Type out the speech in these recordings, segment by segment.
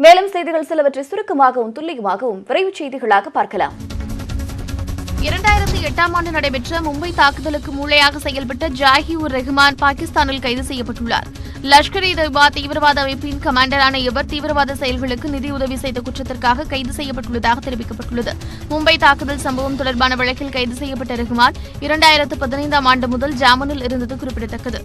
மேலும் செய்திகள் சிலவற்றை சுருக்கமாகவும் துல்லியமாகவும் விரைவுச் செய்திகளாக பார்க்கலாம். 2008ஆம் ஆண்டு நடைபெற்ற மும்பை தாக்குதலுக்கு மூளையாக செயல்பட்ட ஜாஹி-உர் ரஹ்மான் பாகிஸ்தானில் கைது செய்யப்பட்டுள்ளார். லஷ்கர்-இ-தொய்பா தீவிரவாத அமைப்பின் கமாண்டரான இவர் தீவிரவாத செயல்களுக்கு நிதியுதவி செய்த குற்றத்திற்காக கைது செய்யப்பட்டுள்ளதாக தெரிவிக்கப்பட்டுள்ளது. மும்பை தாக்குதல் சம்பவம் தொடர்பான வழக்கில் கைது செய்யப்பட்ட ரஹ்மான் 2015ஆம் ஆண்டு முதல் ஜாமீனில் இருந்தது குறிப்பிடத்தக்கது.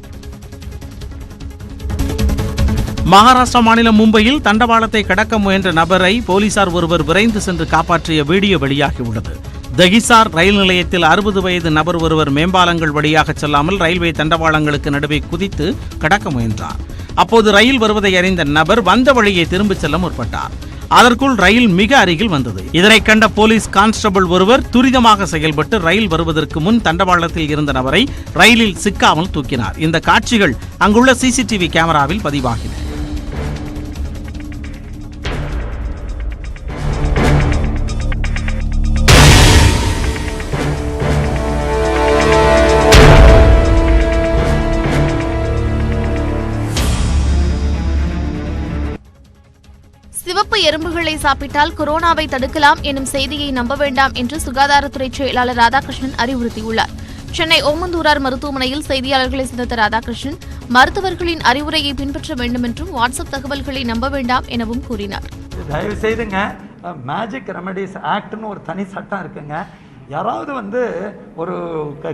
மகாராஷ்டிரா மாநிலம் மும்பையில் தண்டவாளத்தை கடக்க முயன்ற நபரை போலீசார் ஒருவர் விரைந்து சென்று காப்பாற்றிய வீடியோ வெளியாகியுள்ளது. தஹிசார் ரயில் நிலையத்தில் 60 வயது நபர் ஒருவர் மேம்பாலங்கள் வழியாக செல்லாமல் ரயில்வே தண்டவாளங்களுக்கு நடுவே குதித்து கடக்க முயன்றார். அப்போது ரயில் வருவதை அறிந்த நபர் வந்த வழியை திரும்பிச் செல்ல முற்பட்டார். அதற்குள் ரயில் மிக அருகில் வந்தது. இதனை கண்ட போலீஸ் கான்ஸ்டபிள் ஒருவர் துரிதமாக செயல்பட்டு ரயில் வருவதற்கு முன் தண்டவாளத்தில் இருந்த நபரை ரயிலில் சிக்காமல் தூக்கினார். இந்த காட்சிகள் அங்குள்ள சிசிடிவி கேமராவில் பதிவாகின. சிவப்பு எறும்புகளை சாப்பிட்டால் கொரோனாவை தடுக்கலாம் எனும் செய்தியை நம்ப வேண்டாம் என்று சுகாதாரத்துறை செயலாளர் ராதாகிருஷ்ணன் அறிவுறுத்தியுள்ளார். சென்னை ஓமந்தூரார் மருத்துவமனையில் செய்தியாளர்களை சந்தித்த ராதாகிருஷ்ணன் மருத்துவர்களின் அறிவுரையை பின்பற்ற வேண்டும் என்றும் வாட்ஸ்அப் தகவல்களை நம்ப வேண்டாம் எனவும் கூறினார். தயவு செய்துங்க மேஜிக் ரெமடிஸ் ஆக்ட்னு ஒரு தனி சட்டம் இருக்குங்க. யாராவது ஒரு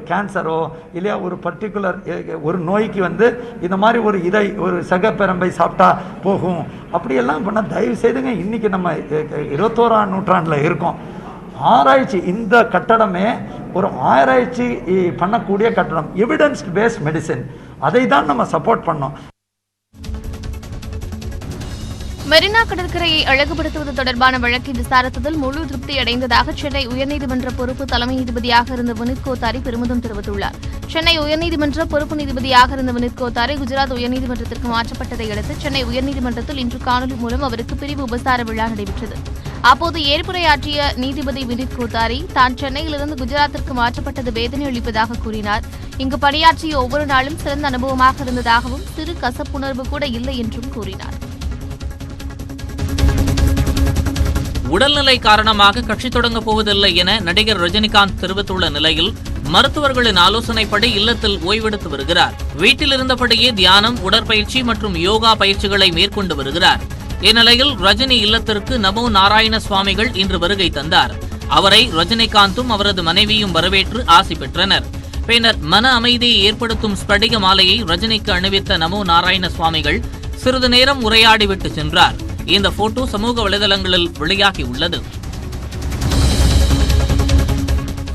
கேன்சரோ இல்லையா ஒரு பர்டிகுலர் ஒரு நோய்க்கு இந்த மாதிரி ஒரு சகப்பெரம்பை சாப்பிட்டா போகும் அப்படியெல்லாம் பண்ணால் தயவு செய்துங்க. இன்றைக்கி நம்ம 21ஆம் நூற்றாண்டில் இருக்கோம். ஆராய்ச்சி இந்த கட்டடமே ஒரு ஆராய்ச்சி பண்ணக்கூடிய கட்டடம், எவிடன்ஸ் பேஸ்ட் மெடிசின், அதை தான் நம்ம சப்போர்ட் பண்ணோம். மெரினா கடற்கரையை அழகுபடுத்துவது தொடர்பான வழக்கை விசாரித்ததில் முழு திருப்தி அடைந்ததாக சென்னை உயர்நீதிமன்ற பொறுப்பு தலைமை நீதிபதியாக இருந்த வினித் கோத்தாரி பெருமிதம் தெரிவித்துள்ளார். சென்னை உயர்நீதிமன்ற பொறுப்பு நீதிபதியாக இருந்த வினித் கோத்தாரி குஜராத் உயர்நீதிமன்றத்திற்கு மாற்றப்பட்டதை அடுத்து சென்னை உயர்நீதிமன்றத்தில் இன்று காணொலி மூலம் அவருக்கு பிரிவு உபசார விழா நடைபெற்றது. அப்போது ஏற்புரையாற்றிய நீதிபதி வினித் கோத்தாரி தான் சென்னையிலிருந்து குஜராத்திற்கு மாற்றப்பட்டது வேதனை அளிப்பதாக கூறினார். இங்கு பணியாற்றிய ஒவ்வொரு நாளும் சிறந்த அனுபவமாக இருந்ததாகவும் சிறு கசப்புணர்வு கூட இல்லை என்றும் கூறினார். உடல்நிலை காரணமாக கட்சி தொடங்கப் போவதில்லை என நடிகர் ரஜினிகாந்த் தெரிவித்துள்ள நிலையில் மருத்துவர்களின் ஆலோசனைப்படி இல்லத்தில் ஓய்வெடுத்து வருகிறார். வீட்டில் இருந்தபடியே தியானம், உடற்பயிற்சி மற்றும் யோகா பயிற்சிகளை மேற்கொண்டு வருகிறார். இந்நிலையில் ரஜினி இல்லத்திற்கு நமோ நாராயண சுவாமிகள் இன்று வருகை தந்தார். அவரை ரஜினிகாந்தும் அவரது மனைவியும் வரவேற்று ஆசி பெற்றனர். பின்னர் மன அமைதியை ஏற்படுத்தும் ஸ்படிக மாலையை ரஜினிக்கு அணிவித்த நமோ நாராயண சுவாமிகள் சிறிது நேரம் உரையாடிவிட்டு சென்றார். இந்த போட்டோ சமூக வலைதளங்களில் வெளியாகியுள்ளது.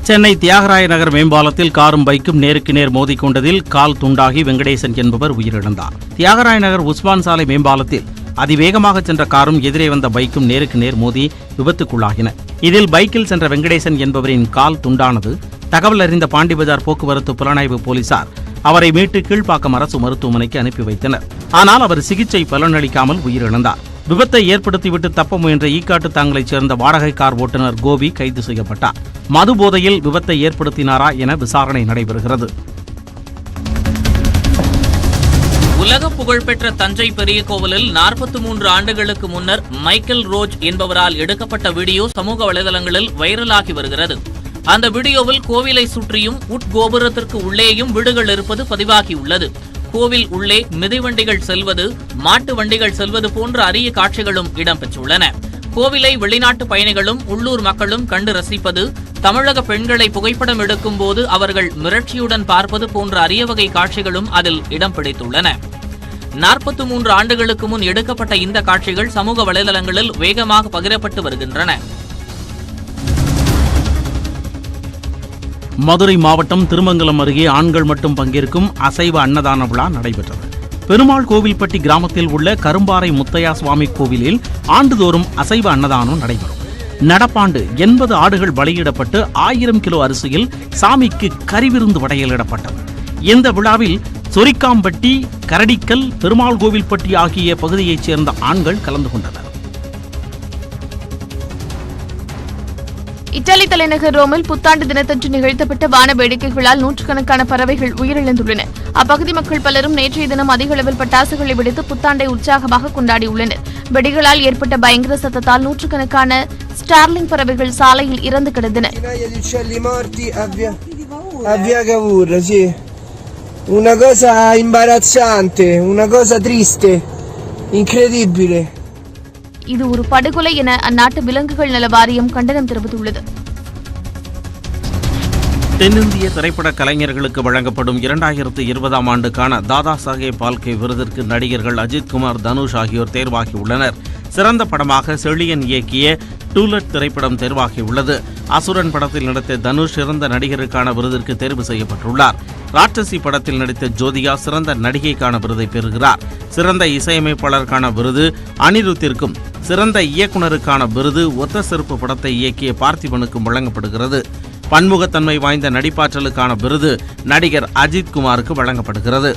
சென்னை தியாகராய நகர் மேம்பாலத்தில் காரும் பைக்கும் நேருக்கு நேர் மோதிக்கொண்டதில் கால் துண்டாகி வெங்கடேசன் என்பவர் உயிரிழந்தார். தியாகராய நகர் உஸ்மான் சாலை மேம்பாலத்தில் அதிவேகமாக சென்ற காரும் எதிரே வந்த பைக்கும் நேருக்கு நேர் மோதி விபத்துக்குள்ளாகின. இதில் பைக்கில் சென்ற வெங்கடேசன் என்பவரின் கால் துண்டானது. தகவல் அறிந்த பாண்டிபஜார் போக்குவரத்து புலனாய்வு போலீசார் அவரை மீட்டு கீழ்ப்பாக்கம் அரசு மருத்துவமனைக்கு அனுப்பி வைத்தனர். ஆனால் அவர் சிகிச்சை பலனளிக்காமல் உயிரிழந்தார். விபத்தை ஏற்படுத்திவிட்டு தப்ப முயன்ற ஈக்காட்டு தாங்களைச் சேர்ந்த வாடகை கார் ஓட்டுநர் கோபி கைது செய்யப்பட்டார். மது போதையில் விபத்தை ஏற்படுத்தினாரா என விசாரணை நடைபெறுகிறது. உலக புகழ்பெற்ற தஞ்சை பெரிய கோவிலில் 43 ஆண்டுகளுக்கு முன்னர் மைக்கேல் ரோஜ் என்பவரால் எடுக்கப்பட்ட வீடியோ சமூக வலைதளங்களில் வைரலாகி வருகிறது. அந்த வீடியோவில் கோவிலை சுற்றியும் உட்கோபுரத்திற்கு உள்ளேயும் வீடுகள் இருப்பது பதிவாகியுள்ளது. கோவில் உள்ளே மிதிவண்டிகள் செல்வது, மாட்டு வண்டிகள் செல்வது போன்ற அரிய காட்சிகளும் இடம்பெற்றுள்ளன. கோவிலை வெளிநாட்டு பயணிகளும் உள்ளூர் மக்களும் கண்டு ரசிப்பது, தமிழக பெண்களை புகைப்படம் எடுக்கும் போது அவர்கள் மிரட்சியுடன் பார்ப்பது போன்ற அரிய வகை காட்சிகளும் அதில் இடம் பிடித்துள்ளன. 43 ஆண்டுகளுக்கு முன் எடுக்கப்பட்ட இந்த காட்சிகள் சமூக வலைதளங்களில் வேகமாக பகிரப்பட்டு வருகின்றன. மதுரை மாவட்டம் திருமங்கலம் அருகே ஆண்கள் மட்டும் பங்கேற்கும் அசைவ அன்னதான விழா நடைபெற்றது. பெருமாள் கோவில்பட்டி கிராமத்தில் உள்ள கரும்பாறை முத்தையா சுவாமி கோவிலில் ஆண்டுதோறும் அசைவ அன்னதானம் நடைபெறும். நடப்பாண்டு 80 ஆடுகள் பலியிடப்பட்டு 1000 கிலோ அரிசியில் சாமிக்கு கறிவிருந்து படையலிடப்பட்டது. இந்த விழாவில் சொரிக்காம்பட்டி, கரடிக்கல், பெருமாள் கோவில்பட்டி ஆகிய பகுதியைச் சேர்ந்த ஆண்கள் கலந்து கொண்டனர். இத்தாலி தலைநகர் ரோமில் புத்தாண்டு தினத்தன்று நிகழ்த்தப்பட்ட வான வேடிக்கைகளால் நூற்றுக்கணக்கான பறவைகள் உயிரிழந்துள்ளன. அப்பகுதி மக்கள் பலரும் நேற்றைய தினம் அதிக அளவில் பட்டாசுகளை வெடித்து புத்தாண்டை உற்சாகமாக கொண்டாடியுள்ளனர். வெடிகளால் ஏற்பட்ட பயங்கர சத்தத்தால் நூற்றுக்கணக்கான ஸ்டார்லிங் பறவைகள் சாலையில் இறந்து கிடந்தன. Una cosa imbarazzante, una cosa triste, incredibile. இது ஒரு படுகொலை என அந்நாட்டு விலங்குகள் நல வாரியம் கண்டனம் தெரிவித்துள்ளது. தென்னிந்திய திரைப்பட கலைஞர்களுக்கு வழங்கப்படும் 2020ஆம் ஆண்டுக்கான தாதா சாஹேப் பால்கே விருதிற்கு நடிகர்கள் அஜித்குமார், தனுஷ் ஆகியோர் தேர்வாகியுள்ளனர். சிறந்த படமாக செழியன் இயக்கிய டூலட் திரைப்படம் தேர்வாகியுள்ளது. அசுரன் படத்தில் நடித்த தனுஷ் சிறந்த நடிகருக்கான விருதிற்கு தேர்வு செய்யப்பட்டுள்ளார். ராட்சசி படத்தில் நடித்த ஜோதிகா சிறந்த நடிகைக்கான விருதை பெறுகிறார். சிறந்த இசையமைப்பாளருக்கான விருது அனிருத்திற்கும், சிறந்த இயக்குநருக்கான விருது ஒத்த செருப்பு படத்தை இயக்கிய பார்த்திபனுக்கும் வழங்கப்படுகிறது. பன்முகத்தன்மை வாய்ந்த நடிப்பாற்றலுக்கான விருது நடிகர் அஜித்குமாருக்கு வழங்கப்படுகிறது.